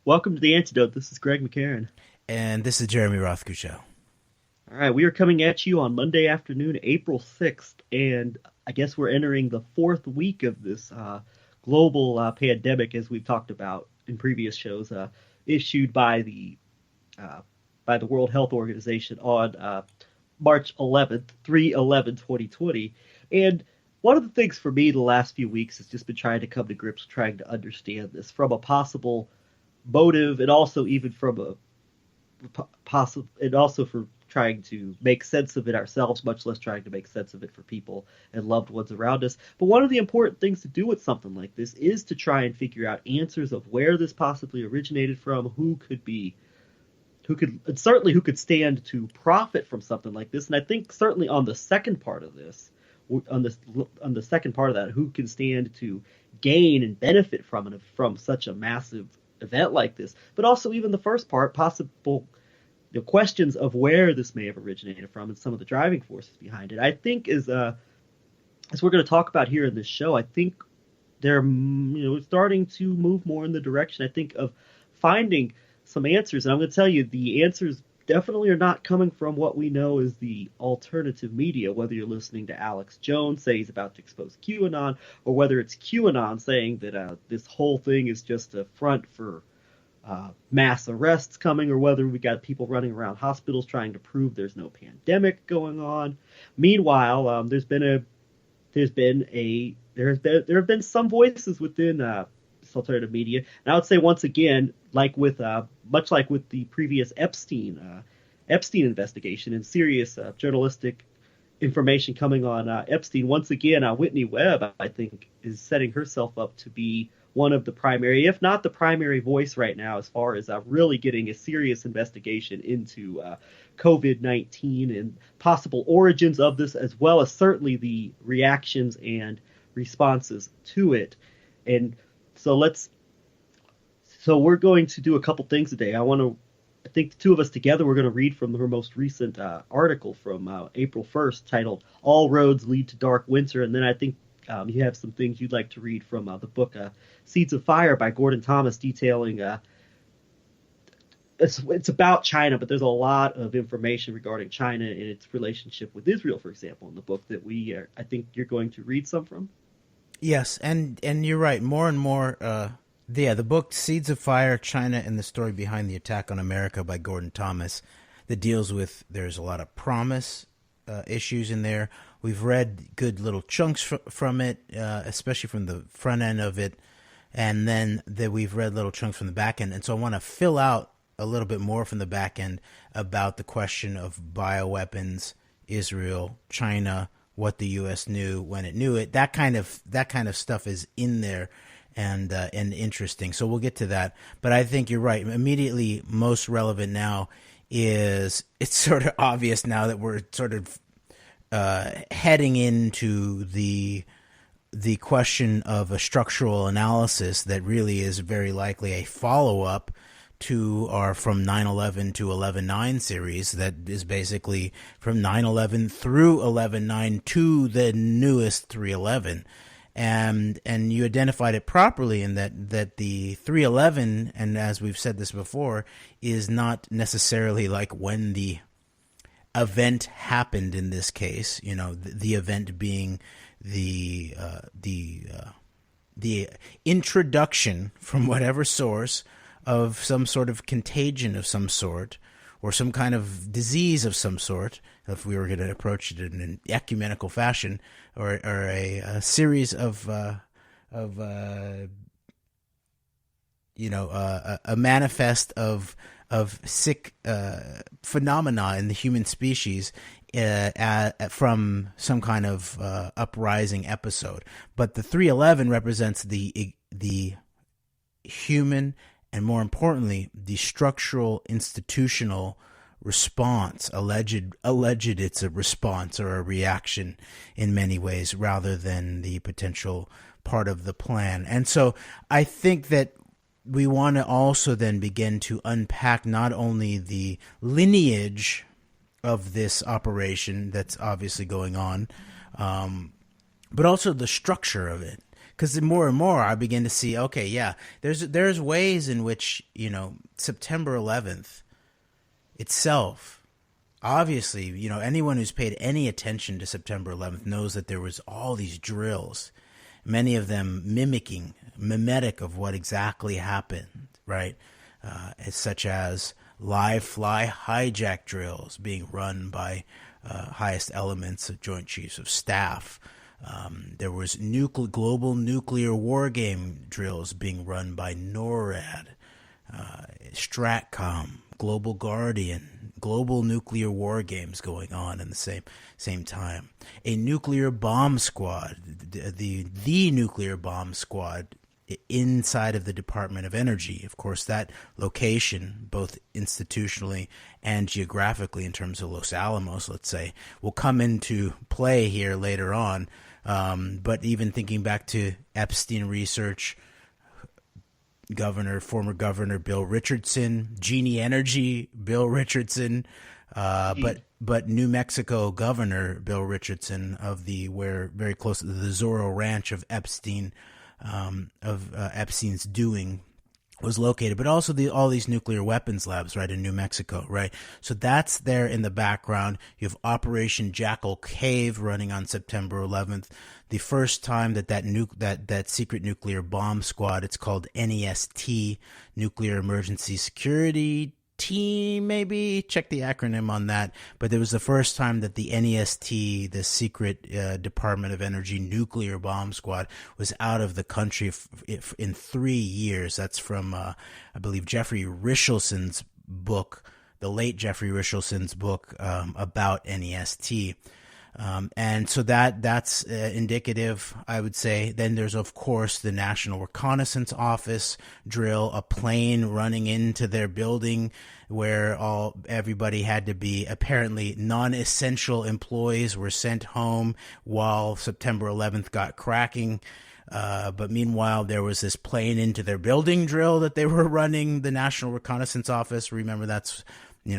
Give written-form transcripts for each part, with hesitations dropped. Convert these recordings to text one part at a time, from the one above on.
Welcome to The Antidote. This is Greg McCarran. And this is Jeremy Rothkushel. All right, we are coming at you on Monday afternoon, April 6th, and I guess we're entering the fourth week of this global pandemic, as we've talked about in previous shows, issued uh, by the World Health Organization on March 11th, 3/11/2020. And one of the things for me the last few weeks has just been trying to come to grips, trying to understand this from a possible motive, and also even from a possible, and also for trying to make sense of it ourselves, much less trying to make sense of it for people and loved ones around us. But one of the important things to do with something like this is to try and figure out answers of where this possibly originated from, and certainly who could stand to profit from something like this. And I think certainly on the second part of this, on this on the second part of that, who can stand to gain and benefit from such a massive event like this, but also even the first part, possible questions of where this may have originated from and some of the driving forces behind it. I think as we're going to talk about here in this show, I think they're starting to move more in the direction, I think, of finding some answers. And I'm going to tell you, the answers definitely are not coming from what we know as the alternative media, whether you're listening to Alex Jones say he's about to expose QAnon, or whether it's QAnon saying that this whole thing is just a front for mass arrests coming, or whether we got people running around hospitals trying to prove there's no pandemic going on. Meanwhile, there have been some voices within this alternative media, and I would say once again, much like with the previous Epstein investigation and serious journalistic information coming on Epstein, once again, Whitney Webb, I think, is setting herself up to be one of the primary, if not the primary voice right now, as far as really getting a serious investigation into COVID-19 and possible origins of this, as well as certainly the reactions and responses to it. And so we're going to do a couple things today. I think the two of us together, we're going to read from her most recent article from April 1st titled "All Roads Lead to Dark Winter." And then I think you have some things you'd like to read from the book Seeds of Fire by Gordon Thomas, detailing it's about China, but there's a lot of information regarding China and its relationship with Israel, for example, in the book that I think you're going to read some from. Yes, and you're right. More and more, the book "Seeds of Fire: China and the Story Behind the Attack on America" by Gordon Thomas, that deals with, there's a lot of promise issues in there. We've read good little chunks from it, especially from the front end of it, and then we've read little chunks from the back end. And so I want to fill out a little bit more from the back end about the question of bioweapons, Israel, China, what the U.S. knew when it knew it. That kind of stuff is in there and interesting. So we'll get to that. But I think you're right. Immediately most relevant now is, it's sort of obvious now that we're sort of heading into the question of a structural analysis that really is very likely a follow-up to our From 9/11 to 11/9 series, that is basically from 9/11 through 11/9 to the newest 3/11. And you identified it properly in that the 3/11, and as we've said this before, is not necessarily like when the event happened in this case. The event being the introduction from whatever source of some sort of contagion of some sort, or some kind of disease of some sort, if we were going to approach it in an ecumenical fashion, or a series of a manifest of sick phenomena in the human species from some kind of uprising episode. But the 3/11 represents the human, and more importantly, the structural institutional response. Alleged it's a response or a reaction in many ways, rather than the potential part of the plan. And so I think that we want to also then begin to unpack not only the lineage of this operation that's obviously going on, but also the structure of it. because more and more I begin to see, okay, yeah, there's ways in which, September 11th itself, obviously, anyone who's paid any attention to September 11th knows that there was all these drills, many of them mimetic of what exactly happened, right? Such as live fly hijack drills being run by highest elements of Joint Chiefs of Staff. There was global nuclear war game drills being run by NORAD, Stratcom, Global Guardian, global nuclear war games going on in the same time. A nuclear bomb squad, the nuclear bomb squad inside of the Department of Energy. Of course, that location, both institutionally and geographically in terms of Los Alamos, let's say, will come into play here later on. But even thinking back to Epstein research, former Governor Bill Richardson, Genie Energy, Bill Richardson, but New Mexico Governor Bill Richardson where very close to the Zorro Ranch of Epstein, Epstein's doing was located, but also all these nuclear weapons labs, right, in New Mexico, right? So that's there in the background. You have Operation Jackal Cave running on September 11th. The first time that secret nuclear bomb squad, it's called NEST, Nuclear Emergency Security Team, maybe check the acronym on that. But it was the first time that the NEST, the secret Department of Energy nuclear bomb squad, was out of the country in 3 years. That's from, I believe, Jeffrey Richelson's book, the late Jeffrey Richelson's book about NEST. And so that's indicative, I would say. Then there's, of course, the National Reconnaissance Office drill, a plane running into their building where everybody had to be, apparently non-essential employees were sent home while September 11th got cracking. But meanwhile, there was this plane into their building drill that they were running, the National Reconnaissance Office. Remember, that's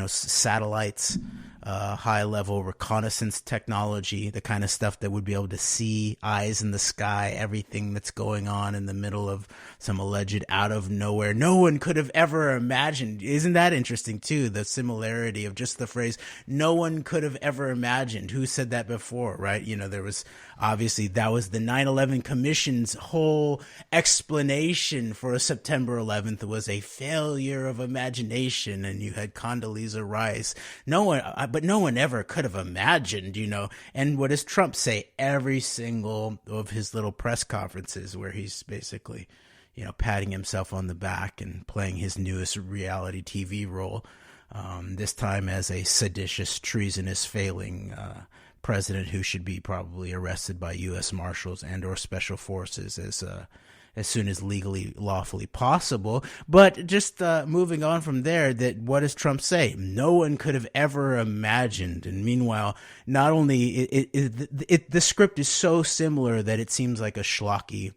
satellites, high-level reconnaissance technology, the kind of stuff that would be able to see, eyes in the sky, everything that's going on in the middle of some alleged out of nowhere. No one could have ever imagined. Isn't that interesting, too, the similarity of just the phrase, no one could have ever imagined. Who said that before, right? There was, obviously, that was the 9/11 Commission's whole explanation for September 11th was a failure of imagination, and you had Condoleezza Rice. But no one ever could have imagined, And what does Trump say? Every single of his little press conferences where he's basically, patting himself on the back and playing his newest reality TV role, this time as a seditious, treasonous, failing president who should be probably arrested by U.S. Marshals and or Special Forces as soon as legally, lawfully possible. But just moving on from there, that what does Trump say? No one could have ever imagined. And meanwhile, not only the script is so similar that it seems like a schlocky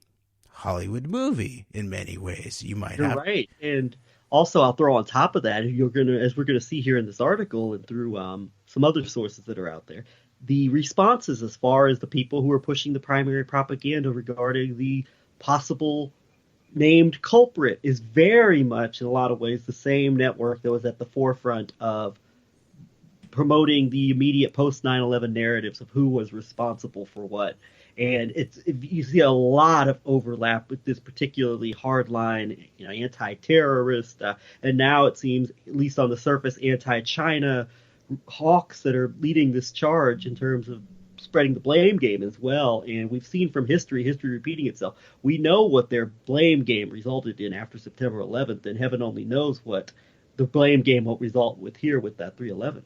Hollywood movie in many ways. You're right. And also, I'll throw on top of that, as we're gonna see here in this article and through some other sources that are out there, the responses as far as the people who are pushing the primary propaganda regarding the possible named culprit is very much, in a lot of ways, the same network that was at the forefront of promoting the immediate post 9/11 narratives of who was responsible for what. And you see a lot of overlap with this particularly hardline, anti-terrorist, and now it seems, at least on the surface, anti-China hawks that are leading this charge in terms of spreading the blame game as well. And we've seen from history repeating itself. We know what their blame game resulted in after September 11th, and heaven only knows what the blame game will result with here with that 3/11.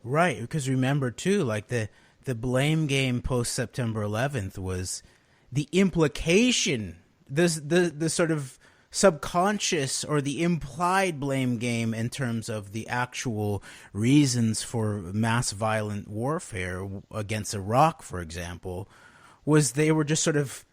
Right, because remember too, like the blame game post September 11th was the implication, the sort of subconscious or the implied blame game in terms of the actual reasons for mass violent warfare against Iraq, for example, was they were just sort of,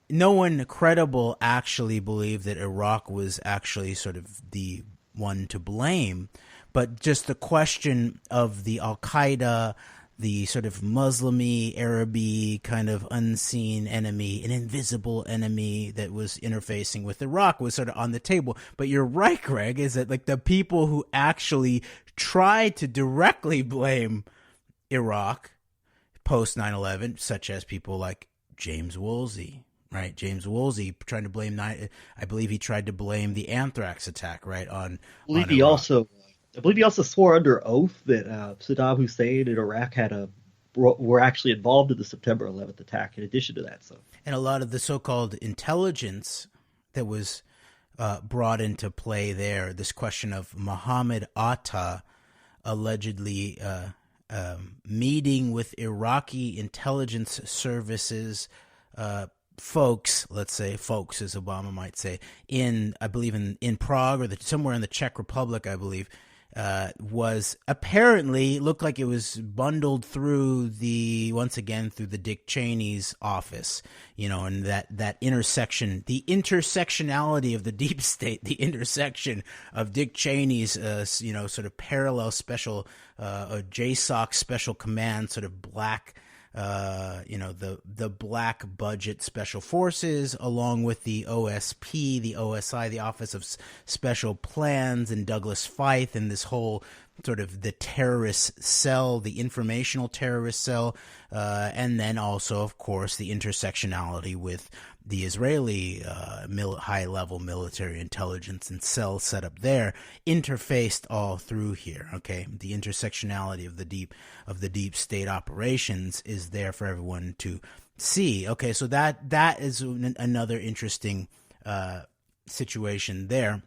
no one credible actually believed that Iraq was actually sort of the one to blame, but just the question of the Al-Qaeda, the sort of Muslim-y, Arab-y kind of unseen enemy, an invisible enemy that was interfacing with Iraq was sort of on the table. But you're right, Greg, is that like the people who actually tried to directly blame Iraq post 9/11, such as people like James Woolsey, right? James Woolsey trying to blame, I believe he tried to blame the anthrax attack, right, on Iraq. I believe he also swore under oath that Saddam Hussein and Iraq were actually involved in the September 11th attack. In addition to that, so And a lot of the so-called intelligence that was brought into play there, this question of Mohammed Atta allegedly meeting with Iraqi intelligence services folks, let's say folks, as Obama might say, I believe in Prague or somewhere in the Czech Republic, I believe, was apparently looked like it was bundled through once again through the Dick Cheney's office, and that intersection, the intersectionality of the deep state, the intersection of Dick Cheney's, sort of parallel special, JSOC special command, sort of black, the black budget special forces, along with the OSP, the OSI, the Office of Special Plans, and Douglas Feith, and this whole sort of the terrorist cell, the informational terrorist cell, and then also, of course, the intersectionality with the Israeli high-level military intelligence and cell set up there, interfaced all through here. Okay, the intersectionality of the deep state operations is there for everyone to see. Okay, so that is another interesting situation there,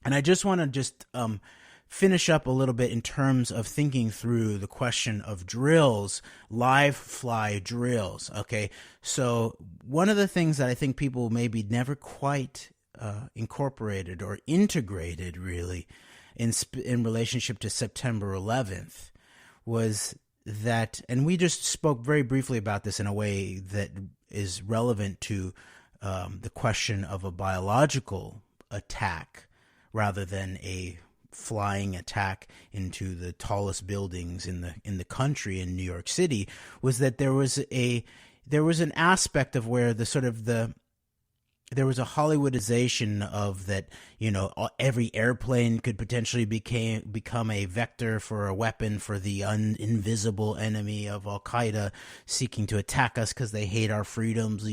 and I just want to finish up a little bit in terms of thinking through the question of drills, live fly drills. Okay, so one of the things that I think people maybe never quite incorporated or integrated really in relationship to September 11th was that, and we just spoke very briefly about this in a way that is relevant to the question of a biological attack rather than a flying attack into the tallest buildings in the country in New York City, was that there was an aspect of where there was a Hollywoodization of that, every airplane could potentially become a vector for a weapon for the invisible enemy of Al Qaeda seeking to attack us because they hate our freedoms,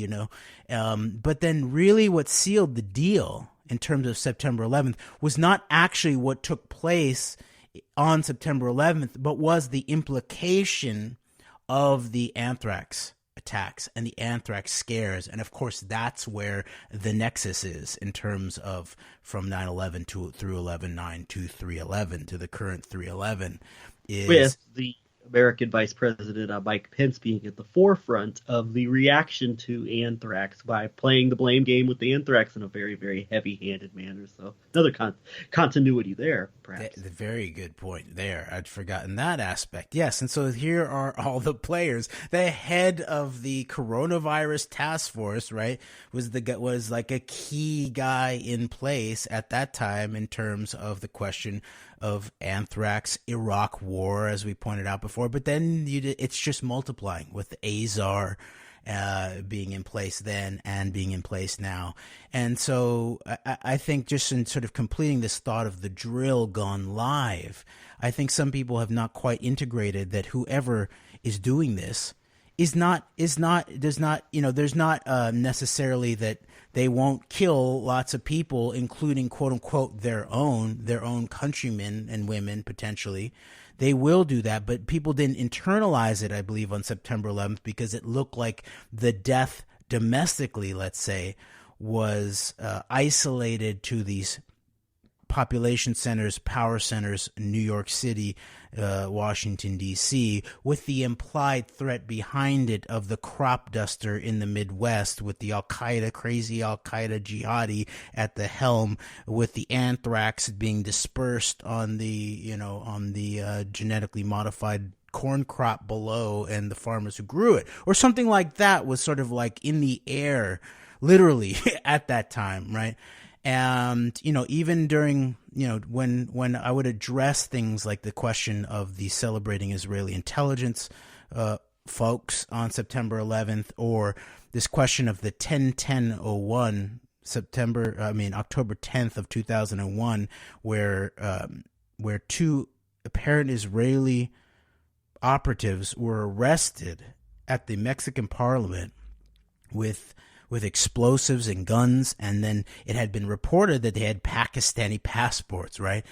but then really what sealed the deal in terms of September 11th was not actually what took place on September 11th, but was the implication of the anthrax attacks and the anthrax scares. And of course, that's where the nexus is in terms of from 9/11 through 11/9 to 3/11 to the current 3/11 is with the American Vice President Mike Pence being at the forefront of the reaction to anthrax by playing the blame game with the anthrax in a very, very heavy-handed manner. So another continuity there, perhaps. The very good point there. I'd forgotten that aspect. Yes, and so here are all the players. The head of the coronavirus task force, right, was like a key guy in place at that time in terms of the question of anthrax, Iraq war, as we pointed out before. But then it's just multiplying with the Azar being in place then and being in place now. And so I think just in sort of completing this thought of the drill gone live, I think some people have not quite integrated that whoever is doing this there's not necessarily that they won't kill lots of people, including quote unquote their own countrymen and women potentially. They will do that, but people didn't internalize it, I believe, on September 11th because it looked like the death domestically, let's say, was isolated to these population centers, power centers, New York City, Washington, D.C., with the implied threat behind it of the crop duster in the Midwest with the crazy Al-Qaeda jihadi at the helm, with the anthrax being dispersed on the genetically modified corn crop below and the farmers who grew it, or something like that was sort of like in the air, literally, at that time, right? And, even during, when I would address things like the question of the celebrating Israeli intelligence folks on September 11th, or this question of the 10-10-01 October 10th of 2001, where two apparent Israeli operatives were arrested at the Mexican parliament with explosives and guns, and then it had been reported that they had Pakistani passports, right?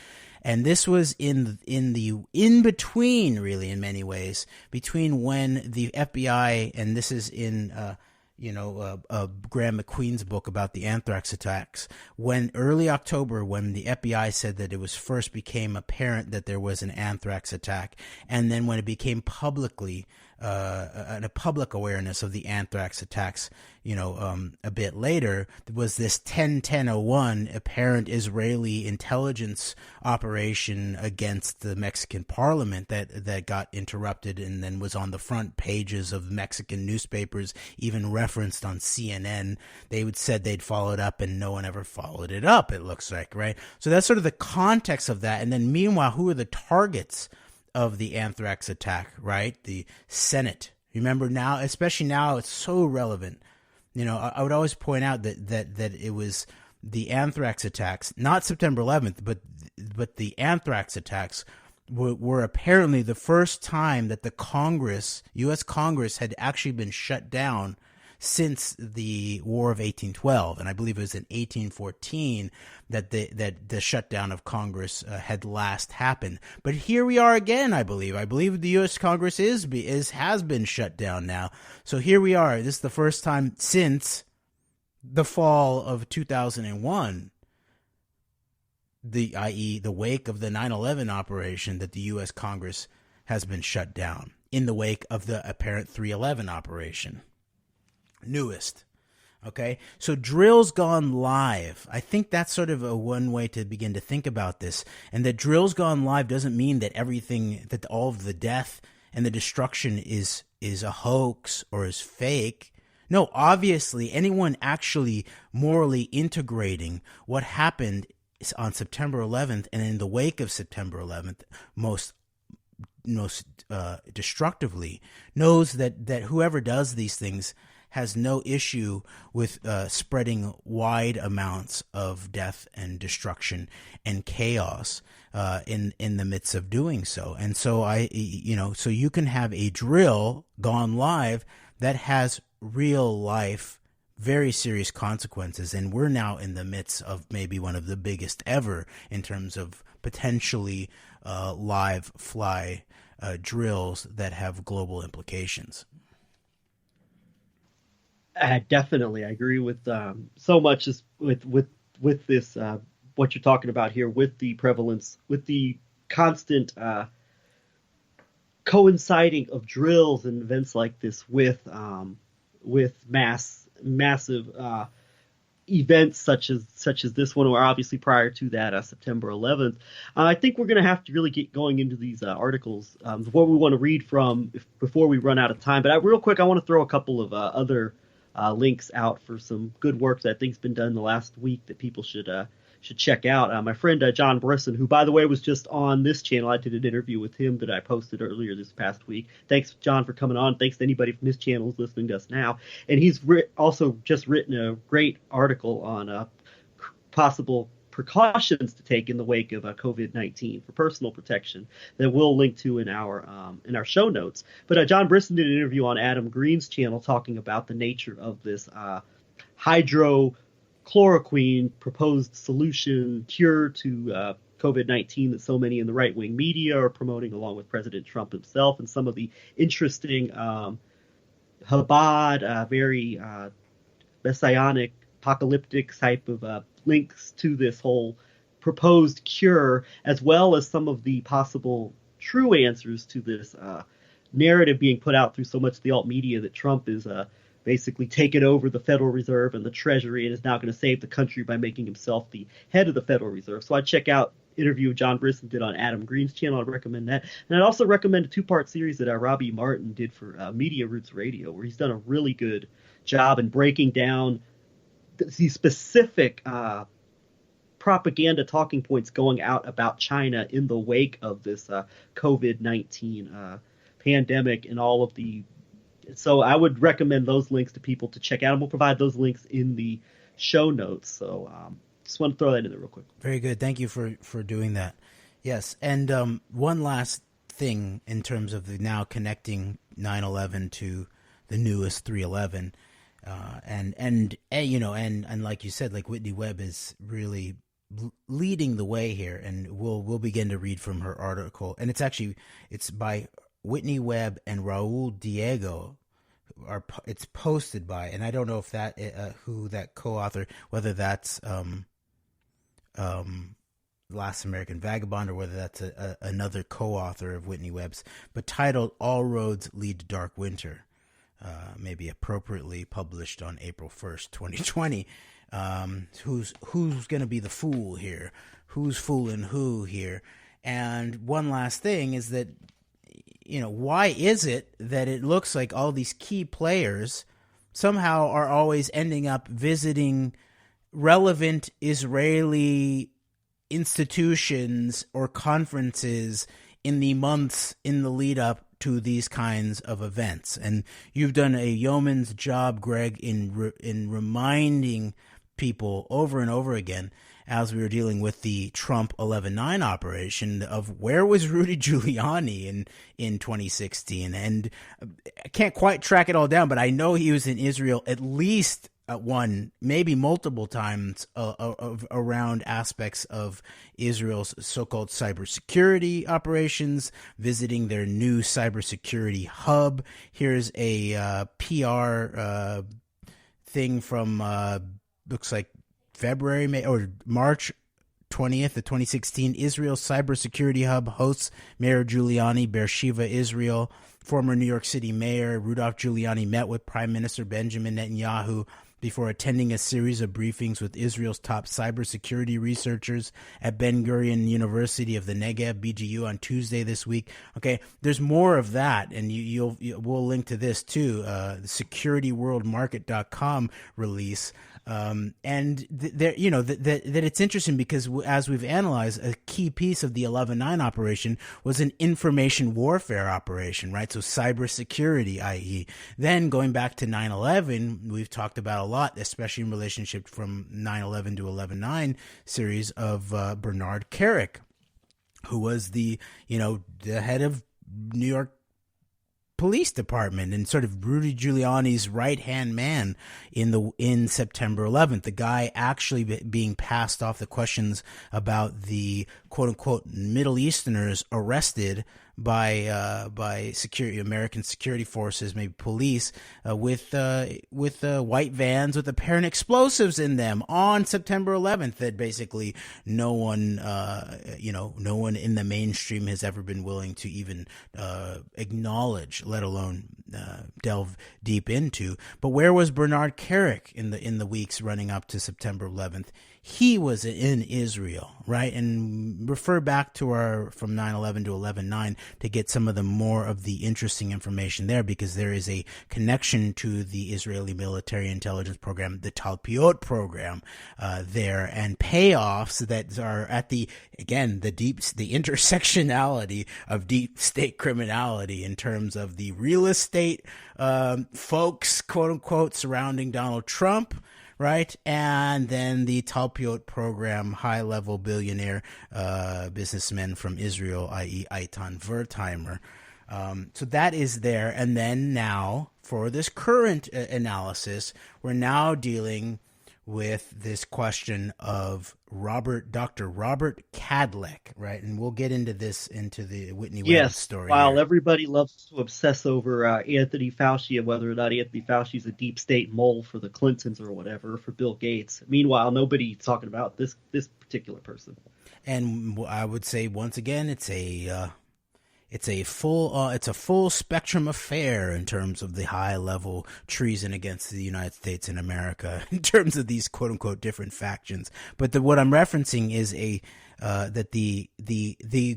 And this was in between, really, in many ways, between when the FBI, and this is in Graham McQueen's book about the anthrax attacks, when early October, when the FBI said that it was first became apparent that there was an anthrax attack, and then when it became publicly a public awareness of the anthrax attacks, a bit later, there was this 10-10-01 apparent Israeli intelligence operation against the Mexican parliament that got interrupted and then was on the front pages of Mexican newspapers, even referenced on CNN. They said they'd follow it up, and no one ever followed it up, it looks like, right? So that's sort of the context of that. And then meanwhile, who are the targets of the anthrax attack, right? The Senate. Remember now, especially now, it's so relevant. I would always point out that it was the anthrax attacks, not September 11th, but the anthrax attacks were apparently the first time that the U.S. Congress had actually been shut down since the War of 1812, and I believe it was in 1814 that the shutdown of Congress had last happened. But here we are again. I believe the U.S. Congress has been shut down now. So here we are. This is the first time since the fall of 2001, i.e., the wake of the 9/11 operation, that the U.S. Congress has been shut down in the wake of the apparent 3/11 operation. Newest. Okay, so drills gone live. I think that's sort of a one way to begin to think about this. And that drills gone live doesn't mean that that all of the death and the destruction is a hoax or is fake. No, obviously, anyone actually morally integrating what happened on September 11th and in the wake of September 11th most destructively knows that whoever does these things has no issue with spreading wide amounts of death and destruction and chaos in the midst of doing so. And so so you can have a drill gone live that has real life, very serious consequences. And we're now in the midst of maybe one of the biggest ever in terms of potentially live fly drills that have global implications. Definitely, I agree with so much as with this what you're talking about here, with the prevalence, with the constant coinciding of drills and events like this with massive events such as this one, or obviously prior to that, September 11th. I think we're going to have to really get going into these articles, what we want to read from before we run out of time. But real quick, I want to throw a couple of other links out for some good work that I think's been done the last week that people should check out. My friend John Brisson, who by the way was just on this channel, I did an interview with him that I posted earlier this past week. Thanks, John, for coming on. Thanks to anybody from his channel who's listening to us now. And he's also just written a great article on possible precautions to take in the wake of COVID-19 for personal protection that we'll link to in our show notes. But John Brisson did an interview on Adam Green's channel talking about the nature of this hydrochloroquine proposed solution cure to COVID-19 that so many in the right-wing media are promoting, along with President Trump himself, and some of the interesting Chabad, very messianic, apocalyptic type of links to this whole proposed cure, as well as some of the possible true answers to this narrative being put out through so much of the alt media that Trump is basically taken over the Federal Reserve and the Treasury and is now going to save the country by making himself the head of the Federal Reserve. So I'd check out interview John Brisson did on Adam Green's channel. I'd recommend that. And I'd also recommend a two-part series that Robbie Martin did for Media Roots Radio, where he's done a really good job in breaking down these specific propaganda talking points going out about China in the wake of this COVID-19 pandemic and all of the. So I would recommend those links to people to check out, and we'll provide those links in the show notes. So just want to throw that in there real quick. Very good. Thank you for doing that. Yes, and one last thing in terms of the now connecting 9/11 to the newest 3/11, and like you said, like Whitney Webb is really leading the way here, and we'll begin to read from her article, and it's by Whitney Webb and Raul Diego. It's posted by, and I don't know if that who that co-author, whether that's Last American Vagabond or whether that's another co-author of Whitney Webb's, but titled "All Roads Lead to Dark Winter," maybe appropriately published on April 1st, 2020. Who's going to be the fool here? Who's fooling who here? And one last thing is that, why is it that it looks like all these key players somehow are always ending up visiting relevant Israeli institutions or conferences in the months in the lead up to these kinds of events? And you've done a yeoman's job, Greg, in reminding people over and over again, as we were dealing with the Trump 11/9 operation, of where was Rudy Giuliani in 2016. And I can't quite track it all down, but I know he was in Israel at least one, maybe multiple times around aspects of Israel's so-called cybersecurity operations, visiting their new cybersecurity hub. Here's a PR thing from looks like February, May, or March 20th of 2016. Israel's cybersecurity hub hosts Mayor Giuliani, Beersheba, Israel. Former New York City Mayor Rudolph Giuliani met with Prime Minister Benjamin Netanyahu before attending a series of briefings with Israel's top cybersecurity researchers at Ben Gurion University of the Negev, BGU, on Tuesday this week. Okay, there's more of that, and we'll link to this too. The SecurityWorldMarket.com release. And that it's interesting because as we've analyzed, a key piece of the 11/9 operation was an information warfare operation, right? So cybersecurity, i.e. Then going back to 9/11, we've talked about a lot, especially in relationship from 9/11 to 11/9 series of Bernard Kerik, who was the head of New York Police Department and sort of Rudy Giuliani's right-hand man in September 11th. The guy actually being passed off the questions about the quote-unquote Middle Easterners arrested by American security forces, maybe police, with white vans with apparent explosives in them on September 11th. That basically no one in the mainstream has ever been willing to even acknowledge, let alone delve deep into. But where was Bernard Kerik in the weeks running up to September 11th? He was in Israel, right? And refer back to our from 9/11 to 11/9 to get some of the more of the interesting information there, because there is a connection to the Israeli military intelligence program, the Talpiot program, there, and payoffs that are at the intersectionality of deep state criminality in terms of the real estate folks, quote unquote, surrounding Donald Trump. Right, and then the Talpiot program, high-level billionaire businessmen from Israel, i.e. Eitan Wertheimer. So that is there. And then now, for this current analysis, we're now dealing with this question of Dr. Robert Kadlec, right? And we'll get into the Whitney Webb story. While everybody loves to obsess over Anthony Fauci and whether or not Anthony Fauci is a deep state mole for the Clintons or whatever, for Bill Gates. Meanwhile, nobody's talking about this particular person. And I would say, once again, it's a full spectrum affair in terms of the high level treason against the United States and America in terms of these quote unquote different factions. But what I'm referencing is that the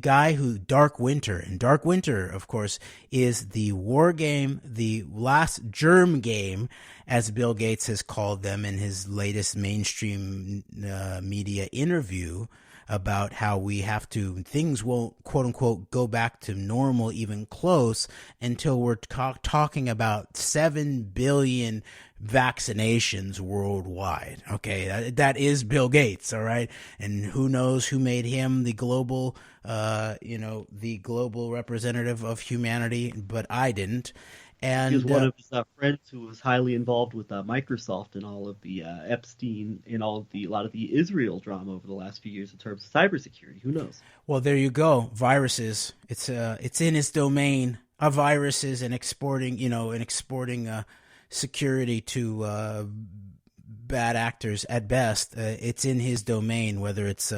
guy who Dark Winter, of course, is the war game, the last germ game, as Bill Gates has called them in his latest mainstream media interview. about how things won't, quote unquote, go back to normal even close until we're talking about 7 billion vaccinations worldwide. Okay, that is Bill Gates, all right? And who knows who made him the global the global representative of humanity, but I didn't. He was And one of his friends who was highly involved with Microsoft and all of the Epstein and a lot of the Israel drama over the last few years in terms of cybersecurity. Who knows? well, there you go. Viruses. It's in his domain of viruses and exporting, security to bad actors at best. It's in his domain, whether it's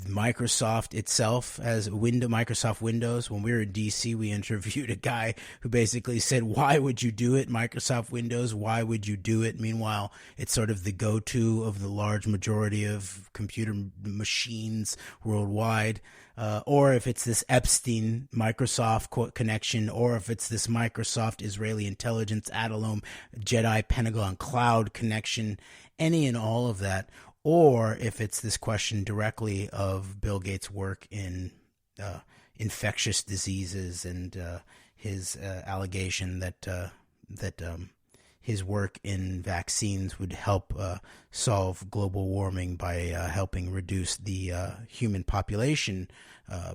Microsoft itself as Microsoft Windows. When we were in DC, we interviewed a guy who basically said, why would you do it? Microsoft Windows, why would you do it? Meanwhile, it's sort of the go-to of the large majority of computer machines worldwide. Or if it's this Epstein Microsoft connection, or if it's this Microsoft Israeli intelligence Adalom Jedi Pentagon cloud connection, any and all of that. Or if it's this question directly of Bill Gates' work in infectious diseases and his allegation that his work in vaccines would help solve global warming by helping reduce the human population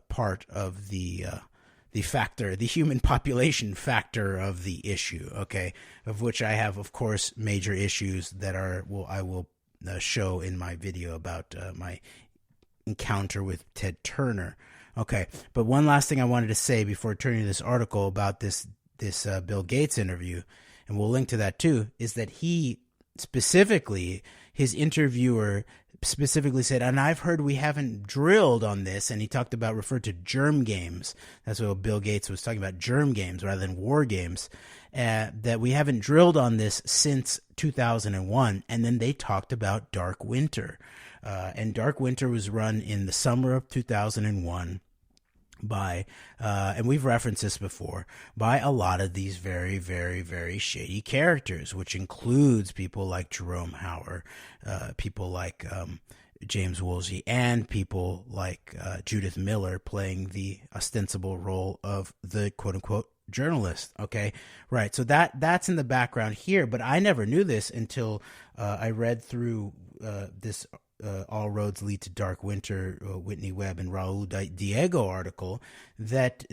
part of the human population factor of the issue. Okay, of which I have, of course, major issues that I will show in my video about my encounter with Ted Turner. Okay, but one last thing I wanted to say before turning to this article about this Bill Gates interview, and we'll link to that too, is that his interviewer specifically said, and I've heard we haven't drilled on this, and he referred to germ games. That's what Bill Gates was talking about, germ games rather than war games. That we haven't drilled on this since 2001, and then they talked about Dark Winter. And Dark Winter was run in the summer of 2001 by, and we've referenced this before, by a lot of these very, very, very shady characters, which includes people like Jerome Hauer, people like James Woolsey, and people like Judith Miller playing the ostensible role of the quote-unquote journalist. Okay, right. So that's in the background here, but I never knew this until I read through this All Roads Lead to Dark Winter, Whitney Webb and Raul Diego article, that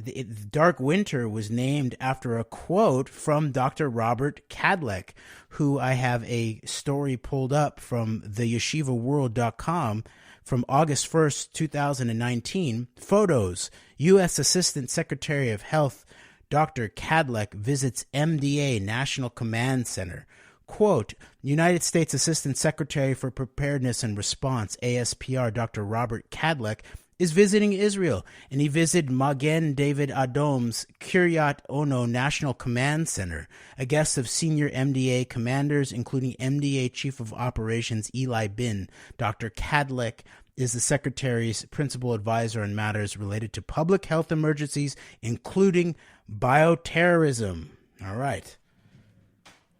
Dark Winter was named after a quote from Dr. Robert Cadleck, who I have a story pulled up from theyeshivaworld.com from August 1st, 2019. Photos. U.S. Assistant Secretary of Health Dr. Cadleck visits MDA National Command Center. Quote, United States Assistant Secretary for Preparedness and Response, ASPR, Dr. Robert Cadleck, is visiting Israel, and he visited Magen David Adom's Kiryat Ono National Command Center, a guest of senior MDA commanders, including MDA Chief of Operations Eli Bin. Dr. Cadleck is the Secretary's principal advisor on matters related to public health emergencies, including bioterrorism. All right.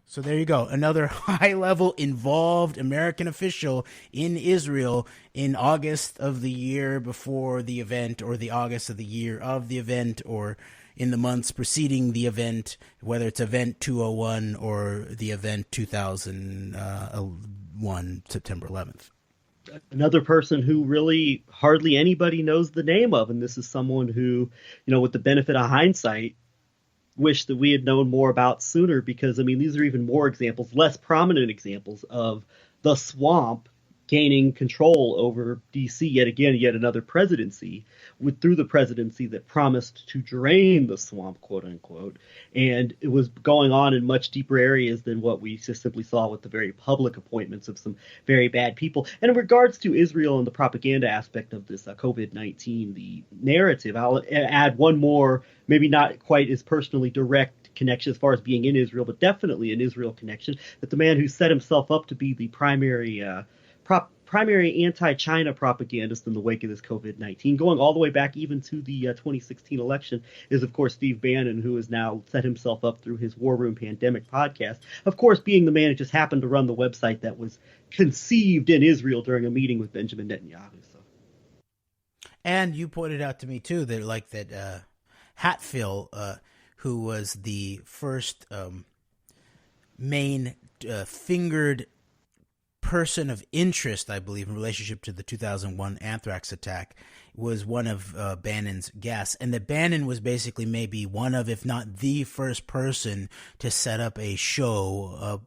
So there you go. Another high-level involved American official in Israel in August of the year before the event, or the August of the year of the event, or in the months preceding the event, whether it's event 201 or the event 2001, September 11th. Another person who really hardly anybody knows the name of, and this is someone who, with the benefit of hindsight, wish that we had known more about sooner, because, these are even more examples, less prominent examples of the swamp gaining control over D.C. yet another presidency, through the presidency that promised to drain the swamp, quote unquote. And it was going on in much deeper areas than what we just simply saw with the very public appointments of some very bad people. And in regards to Israel and the propaganda aspect of this COVID-19, the narrative, I'll add one more, maybe not quite as personally direct connection as far as being in Israel, but definitely an Israel connection, that the man who set himself up to be the primary anti-China propagandist in the wake of this COVID-19, going all the way back even to the 2016 election, is, of course, Steve Bannon, who has now set himself up through his War Room Pandemic podcast, of course, being the man who just happened to run the website that was conceived in Israel during a meeting with Benjamin Netanyahu. So And you pointed out to me too that Hatfield, who was the first main fingered person of interest, I believe, in relationship to the 2001 anthrax attack, was one of Bannon's guests, and that Bannon was basically maybe one of, if not the first person to set up a show, a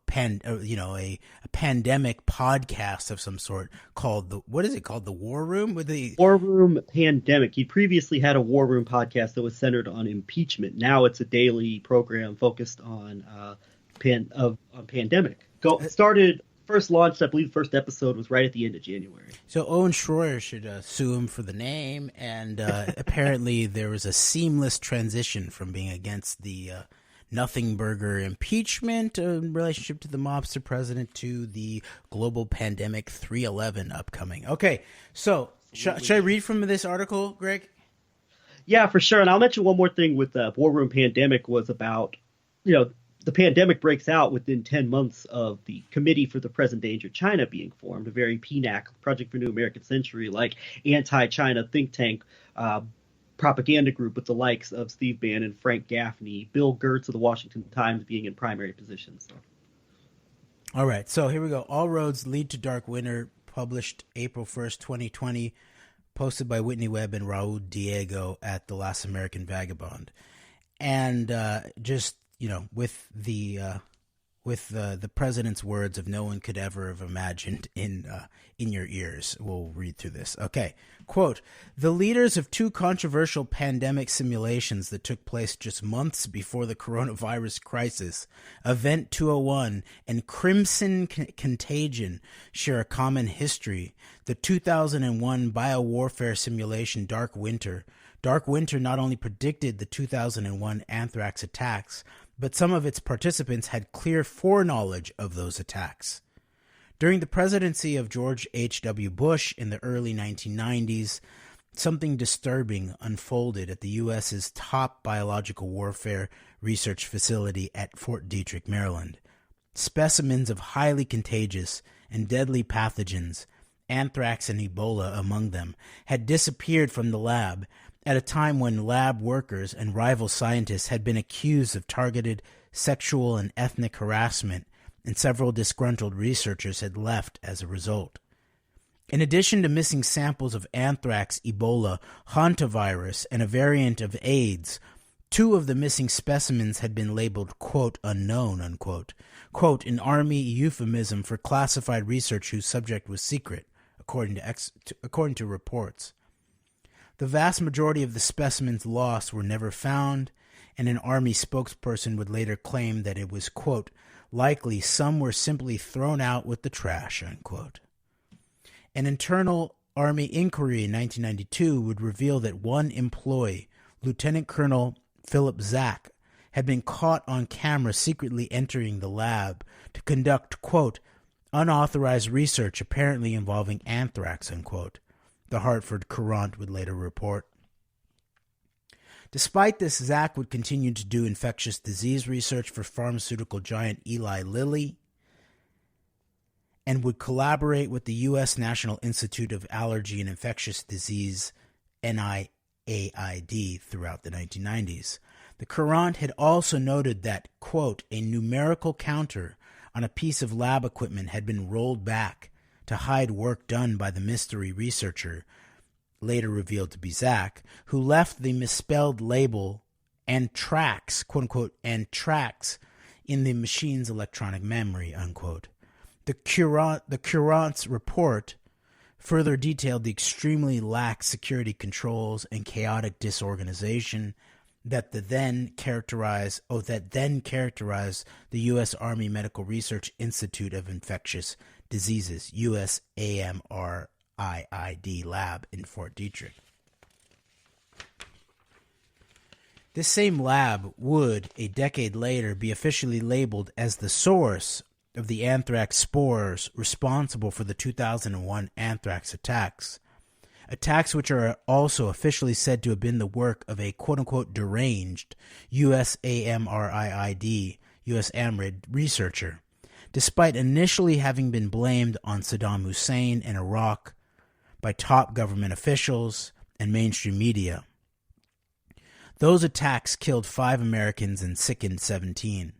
pandemic podcast of some sort called the War Room? War Room Pandemic. He previously had a War Room podcast that was centered on impeachment. Now it's a daily program focused on pandemic. First launched, I believe the first episode was right at the end of January. So Owen Schroyer should sue him for the name, and apparently there was a seamless transition from being against the Nothing Burger impeachment in relationship to the mobster president to the global pandemic 311 upcoming. Okay, so should I read from this article, Greg? Yeah, for sure. And I'll mention one more thing with the War Room Pandemic was about, the pandemic breaks out within 10 months of the Committee for the Present Danger China being formed, a very PNAC, Project for New American Century, like anti-China think tank propaganda group with the likes of Steve Bannon, Frank Gaffney, Bill Gertz of the Washington Times being in primary positions. So. All right, so here we go. All Roads Lead to Dark Winter, published April 1st, 2020, posted by Whitney Webb and Raul Diego at The Last American Vagabond. And with the president's words of no one could ever have imagined in your ears. We'll read through this. Okay. Quote, the leaders of two controversial pandemic simulations that took place just months before the coronavirus crisis, Event 201 and Crimson Contagion, share a common history. The 2001 biowarfare simulation Dark Winter not only predicted the 2001 anthrax attacks, but some of its participants had clear foreknowledge of those attacks. During the presidency of George H.W. Bush in the early 1990s, something disturbing unfolded at the U.S.'s top biological warfare research facility at Fort Detrick, Maryland. Specimens of highly contagious and deadly pathogens, anthrax and Ebola among them, had disappeared from the lab at a time when lab workers and rival scientists had been accused of targeted sexual and ethnic harassment, and several disgruntled researchers had left as a result. In addition to missing samples of anthrax, Ebola, hantavirus, and a variant of AIDS, two of the missing specimens had been labeled, quote, unknown, unquote, quote, an Army euphemism for classified research whose subject was secret, according to reports. The vast majority of the specimens lost were never found, and an Army spokesperson would later claim that it was, quote, likely some were simply thrown out with the trash, unquote. An internal Army inquiry in 1992 would reveal that one employee, Lieutenant Colonel Philip Zack, had been caught on camera secretly entering the lab to conduct, quote, unauthorized research apparently involving anthrax, unquote, the Hartford Courant would later report. Despite this, Zack would continue to do infectious disease research for pharmaceutical giant Eli Lilly and would collaborate with the U.S. National Institute of Allergy and Infectious Disease, NIAID, throughout the 1990s. The Courant had also noted that, quote, a numerical counter on a piece of lab equipment had been rolled back to hide work done by the mystery researcher, later revealed to be Zack, who left the misspelled label anthrax, quote unquote, anthrax in the machine's electronic memory, unquote. The Courant's report further detailed the extremely lax security controls and chaotic disorganization that then characterized the U.S. Army Medical Research Institute of Infectious Diseases, USAMRIID lab in Fort Detrick. This same lab would, a decade later, be officially labeled as the source of the anthrax spores responsible for the 2001 anthrax attacks which are also officially said to have been the work of a quote-unquote deranged USAMRIID researcher, despite initially having been blamed on Saddam Hussein in Iraq by top government officials and mainstream media. Those attacks killed 5 Americans and sickened 17.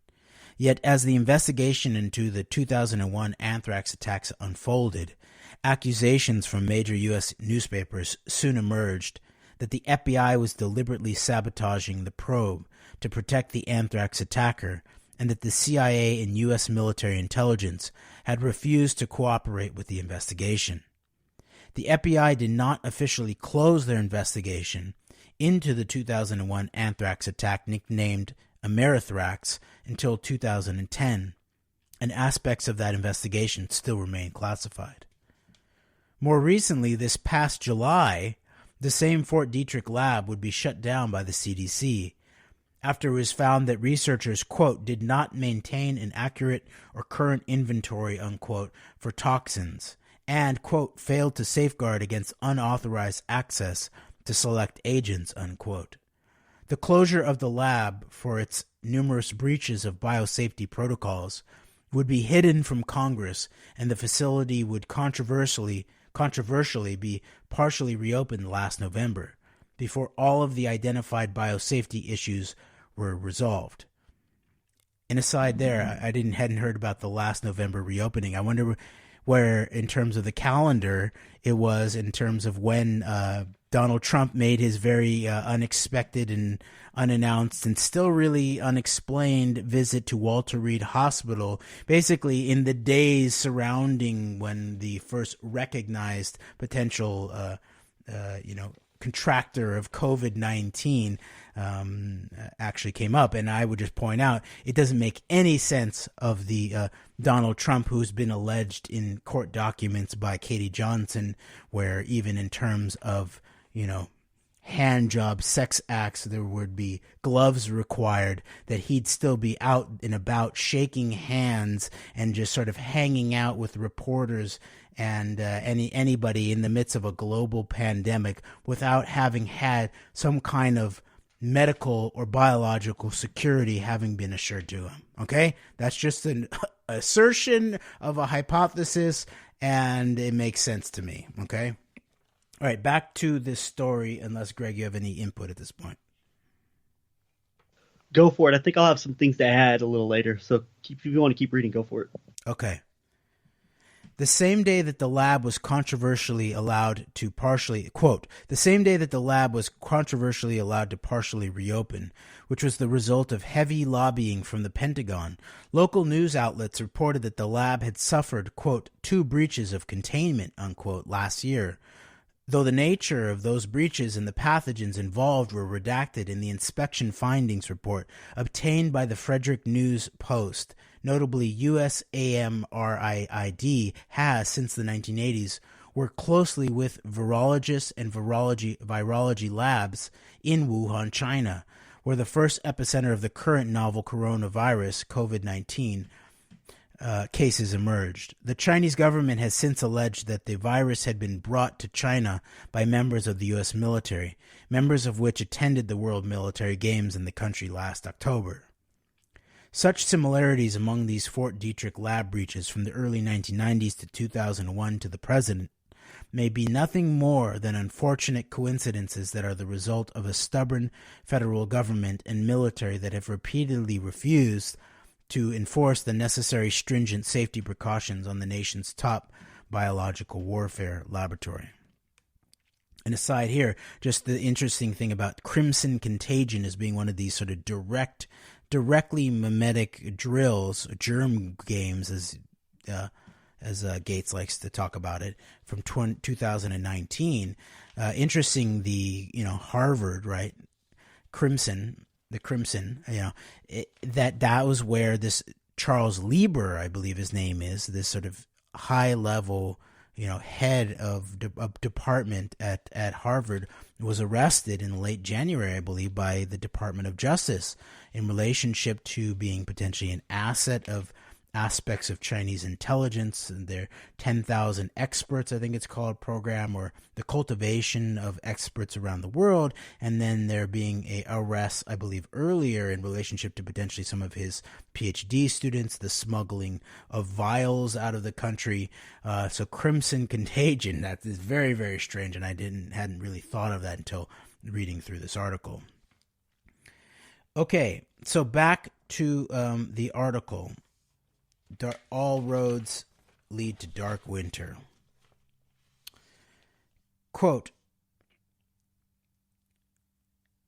Yet as the investigation into the 2001 anthrax attacks unfolded, accusations from major U.S. newspapers soon emerged that the FBI was deliberately sabotaging the probe to protect the anthrax attacker, and that the CIA and U.S. military intelligence had refused to cooperate with the investigation. The FBI did not officially close their investigation into the 2001 anthrax attack nicknamed Amerithrax until 2010, and aspects of that investigation still remain classified. More recently, this past July, the same Fort Detrick lab would be shut down by the CDC after it was found that researchers, quote, did not maintain an accurate or current inventory, unquote, for toxins and, quote, failed to safeguard against unauthorized access to select agents, unquote. The closure of the lab for its numerous breaches of biosafety protocols would be hidden from Congress, and the facility would controversially be partially reopened last November, before all of the identified biosafety issues were resolved. An aside there, I hadn't heard about the last November reopening. I wonder where, in terms of the calendar, it was in terms of when Donald Trump made his very unexpected and unannounced and still really unexplained visit to Walter Reed Hospital, basically in the days surrounding when the first recognized potential, contractor of COVID-19 actually came up. And I would just point out, it doesn't make any sense of the Donald Trump who's been alleged in court documents by Katie Johnson, where even in terms of, hand job sex acts, there would be gloves required, that he'd still be out and about shaking hands and just sort of hanging out with reporters and anybody in the midst of a global pandemic without having had some kind of medical or biological security having been assured to him. Okay? That's just an assertion of a hypothesis, and it makes sense to me. Okay? All right, back to this story, unless, Greg, you have any input at this point. Go for it. I think I'll have some things to add a little later. So if you want to keep reading, go for it. Okay. The same day that the lab was controversially allowed to partially, quote, the same day that the lab was controversially allowed to partially reopen, which was the result of heavy lobbying from the Pentagon, local news outlets reported that the lab had suffered, quote, 2 breaches of containment, unquote, last year, though the nature of those breaches and the pathogens involved were redacted in the inspection findings report obtained by the Frederick News Post. Notably, USAMRIID has, since the 1980s, worked closely with virologists and virology labs in Wuhan, China, where the first epicenter of the current novel coronavirus, COVID-19, cases emerged. The Chinese government has since alleged that the virus had been brought to China by members of the U.S. military, members of which attended the World Military Games in the country last October. Such similarities among these Fort Detrick lab breaches from the early 1990s to 2001 to the present may be nothing more than unfortunate coincidences that are the result of a stubborn federal government and military that have repeatedly refused to enforce the necessary stringent safety precautions on the nation's top biological warfare laboratory. And aside here, just the interesting thing about crimson contagion as being one of these sort of directly mimetic drills, germ games, as Gates likes to talk about it, from 2019. Interesting, the Harvard, right? The Crimson, that was where this Charles Lieber, I believe his name is, this sort of high level, head of department at Harvard, was arrested in late January, I believe, by the Department of Justice in relationship to being potentially an asset of aspects of Chinese intelligence and their 10,000 experts, I think it's called, program, or the cultivation of experts around the world. And then there being a arrest, I believe, earlier in relationship to potentially some of his PhD students, the smuggling of vials out of the country. So Crimson Contagion, that is very, very strange. And I hadn't really thought of that until reading through this article. Okay, so back to the article. All roads lead to dark winter. Quote,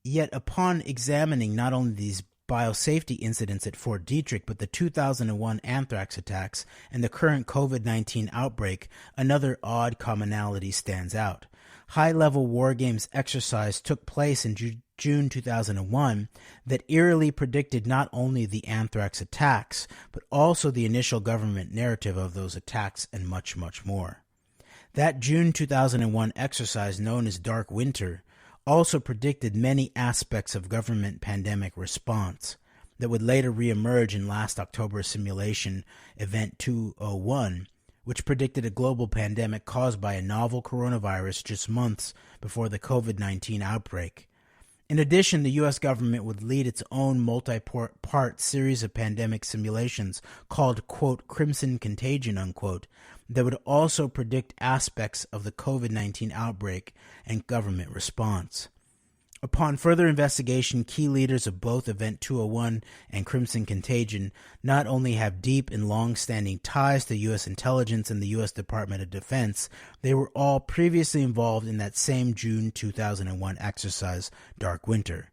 yet upon examining not only these biosafety incidents at Fort Detrick, but the 2001 anthrax attacks and the current COVID-19 outbreak, another odd commonality stands out. High-level war games exercise took place in June 2001 that eerily predicted not only the anthrax attacks, but also the initial government narrative of those attacks and much, much more. That June 2001 exercise, known as Dark Winter, also predicted many aspects of government pandemic response that would later reemerge in last October's simulation Event 201, which predicted a global pandemic caused by a novel coronavirus just months before the COVID-19 outbreak. In addition, the U.S. government would lead its own multi-part series of pandemic simulations called, quote, Crimson Contagion, unquote, that would also predict aspects of the COVID-19 outbreak and government response. Upon further investigation, key leaders of both Event 201 and Crimson Contagion not only have deep and long-standing ties to U.S. intelligence and the U.S. Department of Defense, they were all previously involved in that same June 2001 exercise, Dark Winter.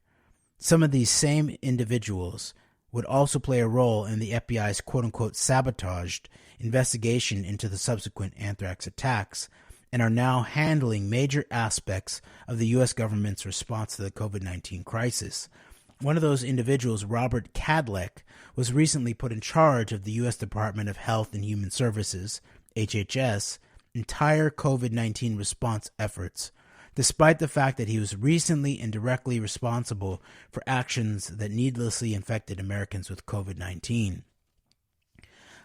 Some of these same individuals would also play a role in the FBI's quote-unquote sabotaged investigation into the subsequent anthrax attacks, and are now handling major aspects of the U.S. government's response to the COVID-19 crisis. One of those individuals, Robert Kadlec, was recently put in charge of the U.S. Department of Health and Human Services, HHS, entire COVID-19 response efforts, despite the fact that he was recently and directly responsible for actions that needlessly infected Americans with COVID-19.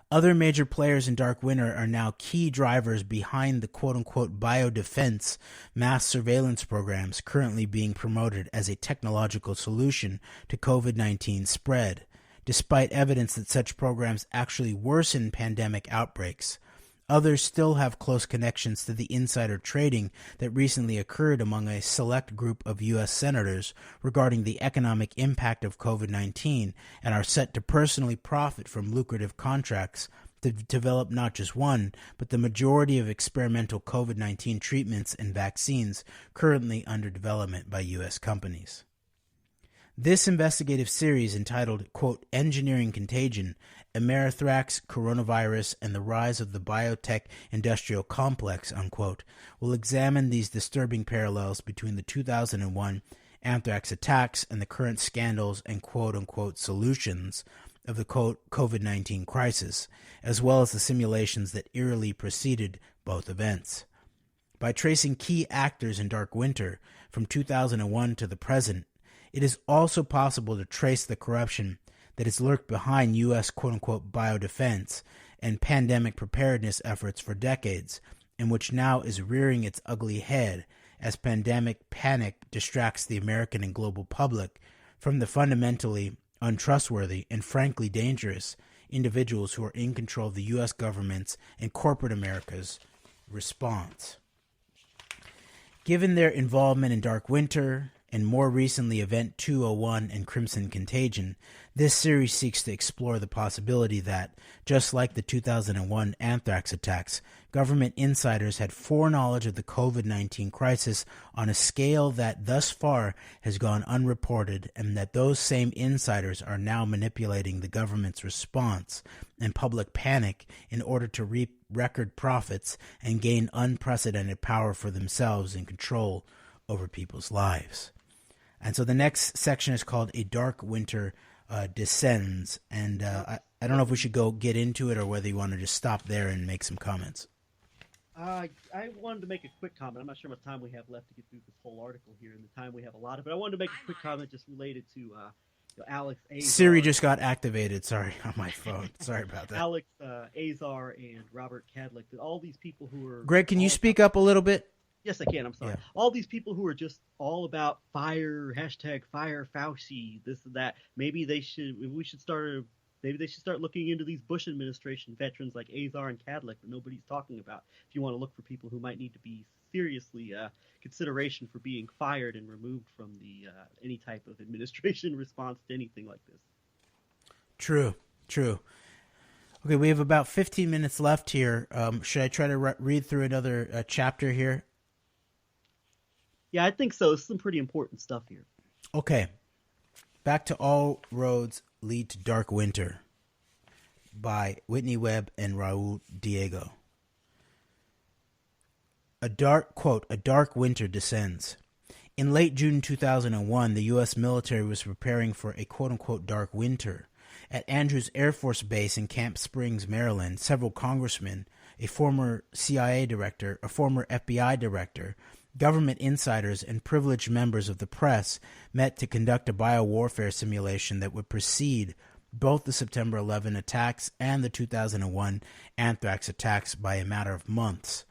Other major players in Dark Winter are now key drivers behind the quote-unquote biodefense mass surveillance programs currently being promoted as a technological solution to COVID-19 spread, despite evidence that such programs actually worsen pandemic outbreaks. Others still have close connections to the insider trading that recently occurred among a select group of U.S. senators regarding the economic impact of COVID-19 and are set to personally profit from lucrative contracts to develop not just one, but the majority of experimental COVID-19 treatments and vaccines currently under development by U.S. companies. This investigative series, entitled, quote, Engineering Contagion, Amerithrax, Coronavirus, and the Rise of the Biotech Industrial Complex, unquote, will examine these disturbing parallels between the 2001 anthrax attacks and the current scandals and quote-unquote solutions of the COVID-19 crisis, as well as the simulations that eerily preceded both events. By tracing key actors in Dark Winter from 2001 to the present, it is also possible to trace the corruption that has lurked behind U.S. quote-unquote biodefense and pandemic preparedness efforts for decades, and which now is rearing its ugly head as pandemic panic distracts the American and global public from the fundamentally untrustworthy and frankly dangerous individuals who are in control of the U.S. government's and corporate America's response. Given their involvement in Dark Winter, and more recently Event 201 and Crimson Contagion, this series seeks to explore the possibility that, just like the 2001 anthrax attacks, government insiders had foreknowledge of the COVID-19 crisis on a scale that thus far has gone unreported, and that those same insiders are now manipulating the government's response and public panic in order to reap record profits and gain unprecedented power for themselves and control over people's lives. And so the next section is called A Dark Winter Descends. And I don't know if we should get into it or whether you want to just stop there and make some comments. I wanted to make a quick comment. I'm not sure how much time we have left to get through this whole article here and the time we have allotted, but I wanted to make a quick comment just related to Alex Siri Azar, just got activated. Sorry, on my phone. Sorry about that. Alex Azar, and Robert Cadlick. All these people who are Greg, can you all speak up a little bit? Yes, I can. I'm sorry. Yeah. All these people who are just all about fire, hashtag fire Fauci, this and that. Maybe they should. We should start. Maybe they should start looking into these Bush administration veterans like Azar and Cadlick that nobody's talking about. If you want to look for people who might need to be seriously consideration for being fired and removed from the any type of administration response to anything like this. True. Okay, we have about 15 minutes left here. Should I try to read through another chapter here? Yeah, I think so. It's some pretty important stuff here. Okay. Back to All Roads Lead to Dark Winter by Whitney Webb and Raul Diego. A dark winter descends. In late June 2001, the U.S. military was preparing for a quote-unquote dark winter. At Andrews Air Force Base in Camp Springs, Maryland, several congressmen, a former CIA director, a former FBI director, government insiders, and privileged members of the press met to conduct a biowarfare simulation that would precede both the September 11 attacks and the 2001 anthrax attacks by a matter of months.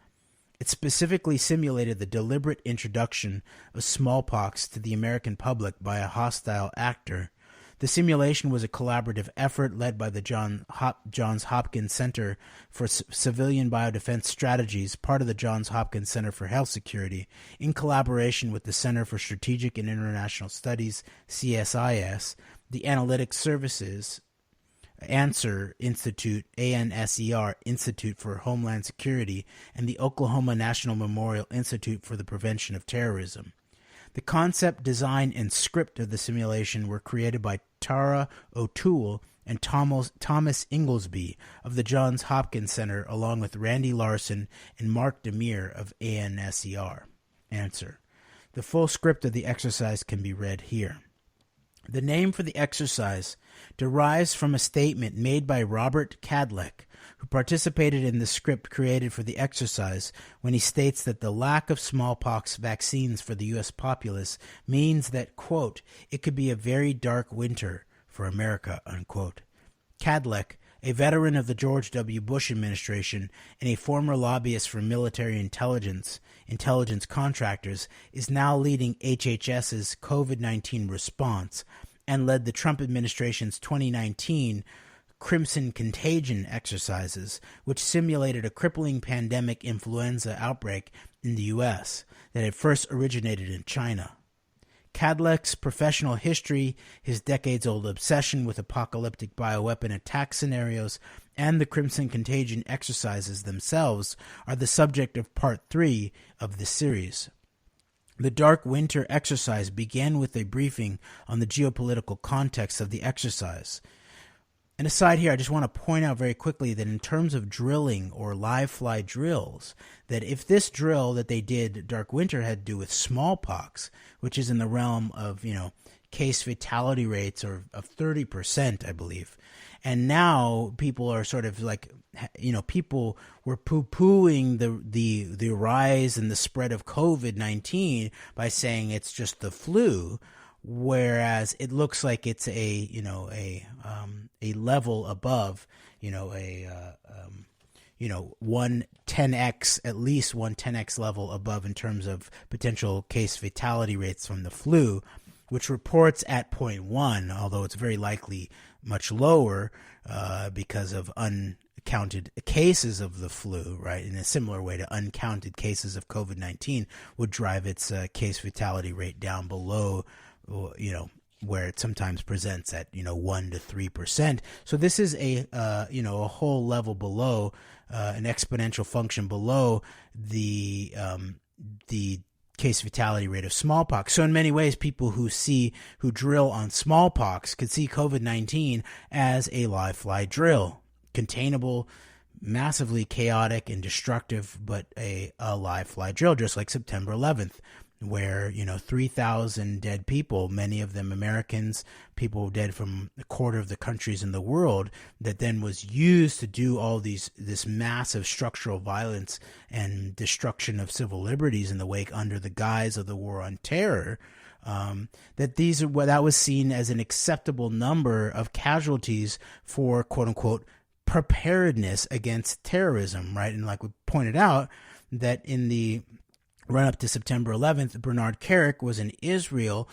It specifically simulated the deliberate introduction of smallpox to the American public by a hostile actor. The simulation was a collaborative effort led by the Johns Hopkins Center for Civilian Biodefense Strategies, part of the Johns Hopkins Center for Health Security, in collaboration with the Center for Strategic and International Studies, CSIS, the Analytics Services, ANSER Institute, ANSER Institute for Homeland Security, and the Oklahoma National Memorial Institute for the Prevention of Terrorism. The concept, design, and script of the simulation were created by Tara O'Toole and Thomas Inglesby of the Johns Hopkins Center, along with Randy Larson and Mark Demir of ANSER. Answer. The full script of the exercise can be read here. The name for the exercise derives from a statement made by Robert Cadlick, who participated in the script created for the exercise, when he states that the lack of smallpox vaccines for the U.S. populace means that, quote, it could be a very dark winter for America, unquote. Cadlick, a veteran of the George W. Bush administration and a former lobbyist for military intelligence contractors, is now leading HHS's COVID-19 response and led the Trump administration's 2019 Crimson Contagion exercises, which simulated a crippling pandemic influenza outbreak in the U.S. that had first originated in China. Cadlick's professional history, his decades-old obsession with apocalyptic bioweapon attack scenarios, and the Crimson Contagion exercises themselves are the subject of Part 3 of this series. The Dark Winter exercise began with a briefing on the geopolitical context of the exercise. And aside here, I just want to point out very quickly that in terms of drilling or live fly drills, that if this drill that they did, Dark Winter, had to do with smallpox, which is in the realm of, case fatality rates of 30%, I believe. And now people are sort of like, people were poo-pooing the rise and the spread of COVID-19 by saying it's just the flu. Whereas it looks like it's a level above, one 10x, at least one 10x level above in terms of potential case fatality rates from the flu, which reports at 0.1, although it's very likely much lower because of uncounted cases of the flu, right? In a similar way to uncounted cases of COVID-19 would drive its case fatality rate down below, where it sometimes presents at 1 to 3%. So this is a whole level below, an exponential function below the case fatality rate of smallpox. So in many ways, people who drill on smallpox could see COVID-19 as a live fly drill, containable, massively chaotic and destructive, but a live fly drill, just like September 11th. where, 3,000 dead people, many of them Americans, people dead from a quarter of the countries in the world, that then was used to do all this massive structural violence and destruction of civil liberties in the wake under the guise of the war on terror. That was seen as an acceptable number of casualties for quote unquote preparedness against terrorism, right? And like we pointed out, that in the run up to September 11th, Bernard Kerik was in Israel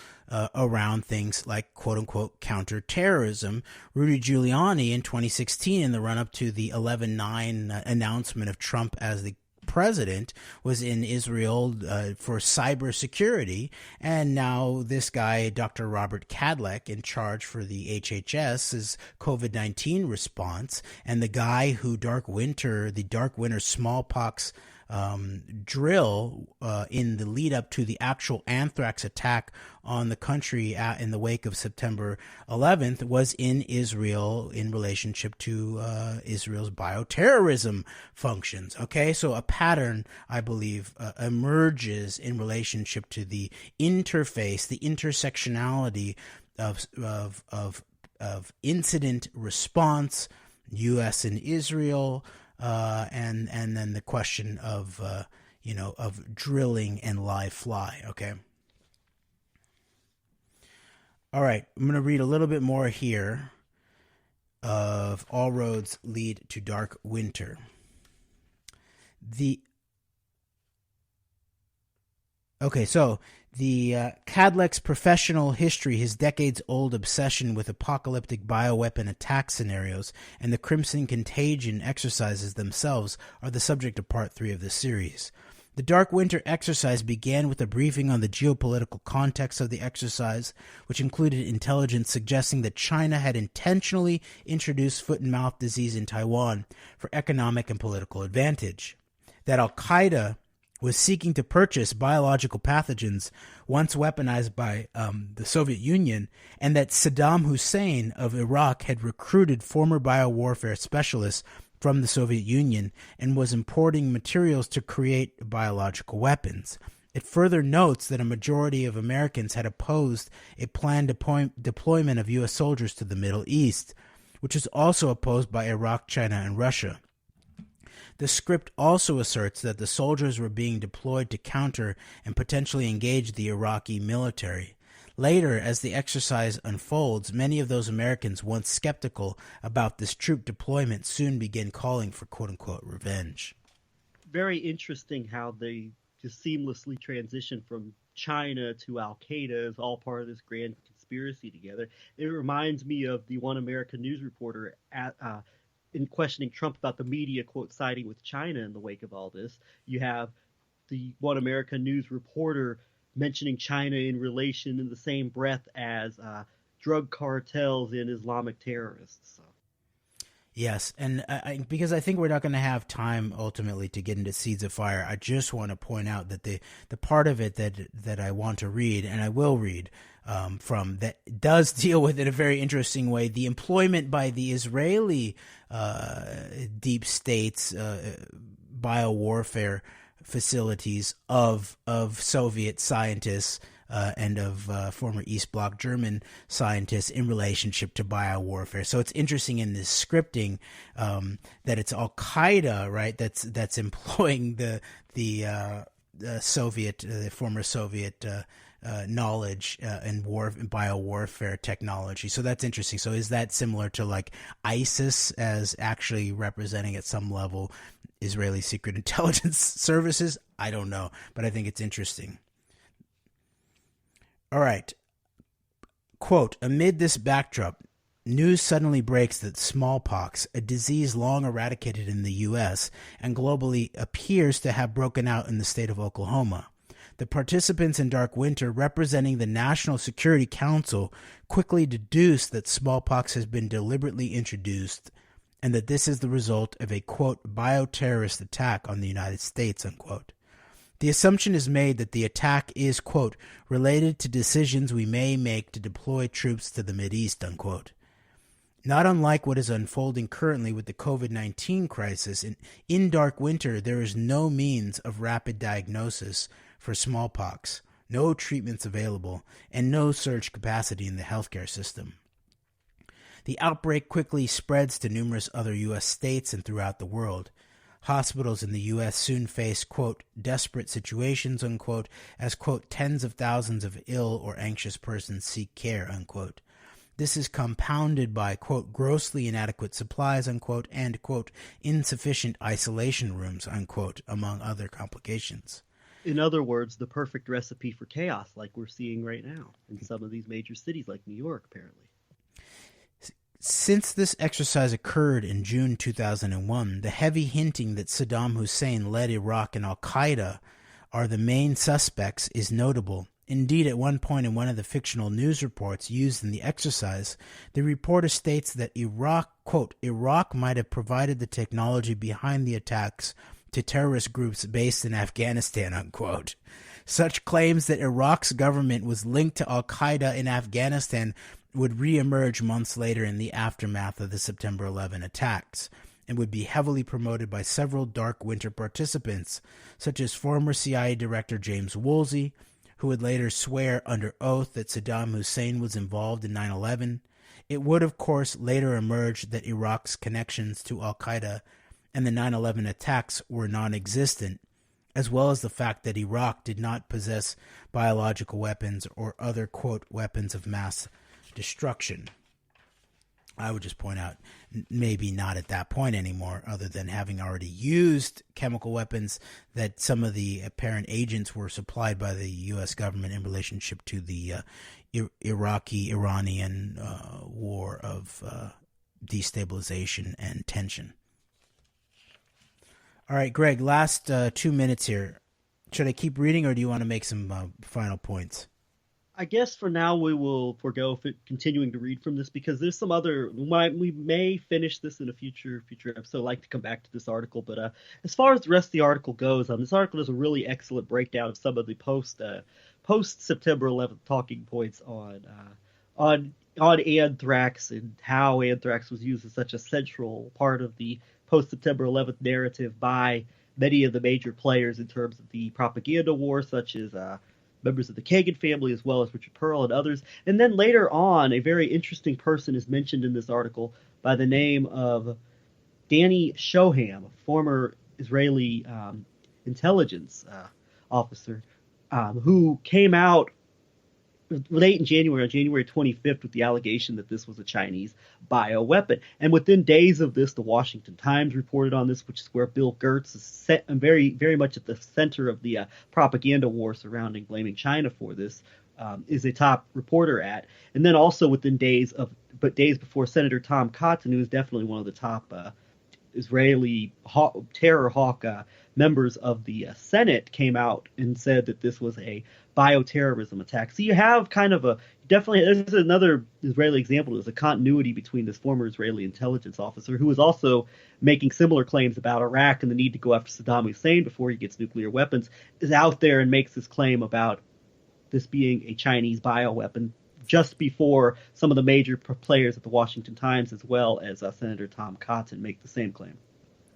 around things like quote unquote counterterrorism. Rudy Giuliani in 2016, in the run up to the 11/9 announcement of Trump as the president, was in Israel for cybersecurity. And now this guy, Dr. Robert Kadlec, in charge for the HHS's COVID-19 response, and the guy who the dark winter smallpox drill in the lead up to the actual anthrax attack on the country in the wake of September 11th was in Israel in relationship to Israel's bioterrorism functions. Okay, so a pattern, I believe, emerges in relationship to the interface, the intersectionality of incident response, U.S. and Israel. And then the question of drilling and live fly. Okay. All right. I'm going to read a little bit more here of All Roads Lead to Dark Winter. The Kadlec's professional history, his decades-old obsession with apocalyptic bioweapon attack scenarios, and the Crimson Contagion exercises themselves are the subject of Part 3 of this series. The Dark Winter exercise began with a briefing on the geopolitical context of the exercise, which included intelligence suggesting that China had intentionally introduced foot-and-mouth disease in Taiwan for economic and political advantage, that Al-Qaeda was seeking to purchase biological pathogens once weaponized by the Soviet Union, and that Saddam Hussein of Iraq had recruited former biowarfare specialists from the Soviet Union and was importing materials to create biological weapons. It further notes that a majority of Americans had opposed a planned deployment of U.S. soldiers to the Middle East, which was also opposed by Iraq, China, and Russia. The script also asserts that the soldiers were being deployed to counter and potentially engage the Iraqi military. Later, as the exercise unfolds, many of those Americans once skeptical about this troop deployment soon begin calling for quote-unquote revenge. Very interesting how they just seamlessly transition from China to Al-Qaeda as all part of this grand conspiracy together. It reminds me of the One American News reporter in questioning Trump about the media, quote, siding with China in the wake of all this. You have the One American News reporter mentioning China in relation in the same breath as drug cartels and Islamic terrorists. So. Yes, and because I think we're not going to have time ultimately to get into Seeds of Fire, I just want to point out that the part of it that I want to read, and I will read from, that does deal with it in a very interesting way, the employment by the Israeli deep states biowarfare facilities of Soviet scientists and of former East Bloc German scientists in relationship to biowarfare. So it's interesting in this scripting that it's Al Qaeda, right? That's employing the former Soviet knowledge and biowarfare technology. So that's interesting. So is that similar to like ISIS as actually representing at some level Israeli secret intelligence services? I don't know, but I think it's interesting. All right. Quote, amid this backdrop, news suddenly breaks that smallpox, a disease long eradicated in the U.S. and globally, appears to have broken out in the state of Oklahoma. The participants in Dark Winter, representing the National Security Council, quickly deduced that smallpox has been deliberately introduced and that this is the result of a, quote, bioterrorist attack on the United States, unquote. The assumption is made that the attack is, quote, related to decisions we may make to deploy troops to the Mideast, unquote. Not unlike what is unfolding currently with the COVID-19 crisis, in Dark Winter there is no means of rapid diagnosis for smallpox, no treatments available, and no surge capacity in the healthcare system. The outbreak quickly spreads to numerous other U.S. states and throughout the world. Hospitals in the U.S. soon face, quote, desperate situations, unquote, as, quote, tens of thousands of ill or anxious persons seek care, unquote. This is compounded by, quote, grossly inadequate supplies, unquote, and, quote, insufficient isolation rooms, unquote, among other complications. In other words, the perfect recipe for chaos, like we're seeing right now in some of these major cities like New York, apparently. Since this exercise occurred in June 2001, the heavy hinting that Saddam Hussein led Iraq and al-Qaeda are the main suspects is notable. Indeed, at one point in one of the fictional news reports used in the exercise, the reporter states that Iraq, quote, Iraq might have provided the technology behind the attacks to terrorist groups based in Afghanistan, unquote. Such claims that Iraq's government was linked to al-Qaeda in Afghanistan would reemerge months later in the aftermath of the September 11 attacks, and would be heavily promoted by several Dark Winter participants, such as former CIA Director James Woolsey, who would later swear under oath that Saddam Hussein was involved in 9/11. It would, of course, later emerge that Iraq's connections to al-Qaeda and the 9/11 attacks were non-existent, as well as the fact that Iraq did not possess biological weapons or other, quote, weapons of mass destruction. I would just point out, maybe not at that point anymore, other than having already used chemical weapons, that some of the apparent agents were supplied by the U.S. government in relationship to the Iraqi-Iranian war of destabilization and tension. All right, Greg, last 2 minutes here. Should I keep reading, or do you want to make some final points? I guess for now we will forego continuing to read from this because there's some other. We may finish this in a future episode. I'd like to come back to this article, but as far as the rest of the article goes, this article does a really excellent breakdown of some of the post September 11th talking points on anthrax and how anthrax was used as such a central part of the post September 11th narrative by many of the major players in terms of the propaganda war, such as members of the Kagan family, as well as Richard Pearl and others. And then later on, a very interesting person is mentioned in this article by the name of Danny Shoham, a former Israeli intelligence officer, who came out late in January, on January 25th, with the allegation that this was a Chinese bioweapon. And within days of this, the Washington Times reported on this, which is where Bill Gertz is very, very much at the center of the propaganda war surrounding blaming China for this, is a top reporter at. And then also within days before Senator Tom Cotton, who is definitely one of the top Israeli terror hawk members of the Senate, came out and said that this was a bioterrorism attack. So you have kind of there's another Israeli example. There's a continuity between this former Israeli intelligence officer, who was also making similar claims about Iraq and the need to go after Saddam Hussein before he gets nuclear weapons, is out there and makes this claim about this being a Chinese bioweapon just before some of the major players at the Washington Times, as well as Senator Tom Cotton, make the same claim.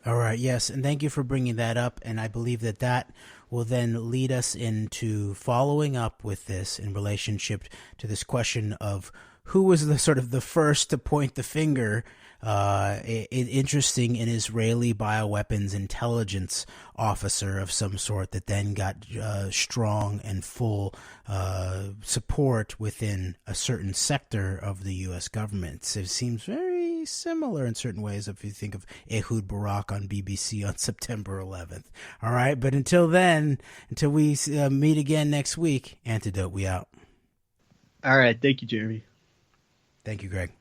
All right, yes, and thank you for bringing that up, and I believe that will then lead us into following up with this in relationship to this question of who was the sort of the first to point the finger. Interesting, an Israeli bioweapons intelligence officer of some sort that then got strong and full support within a certain sector of the U.S. government. So it seems very similar in certain ways if you think of Ehud Barak on BBC on September 11th. All right, but until then, until we meet again next week, Antidote, we out. All right, thank you, Jeremy. Thank you, Greg.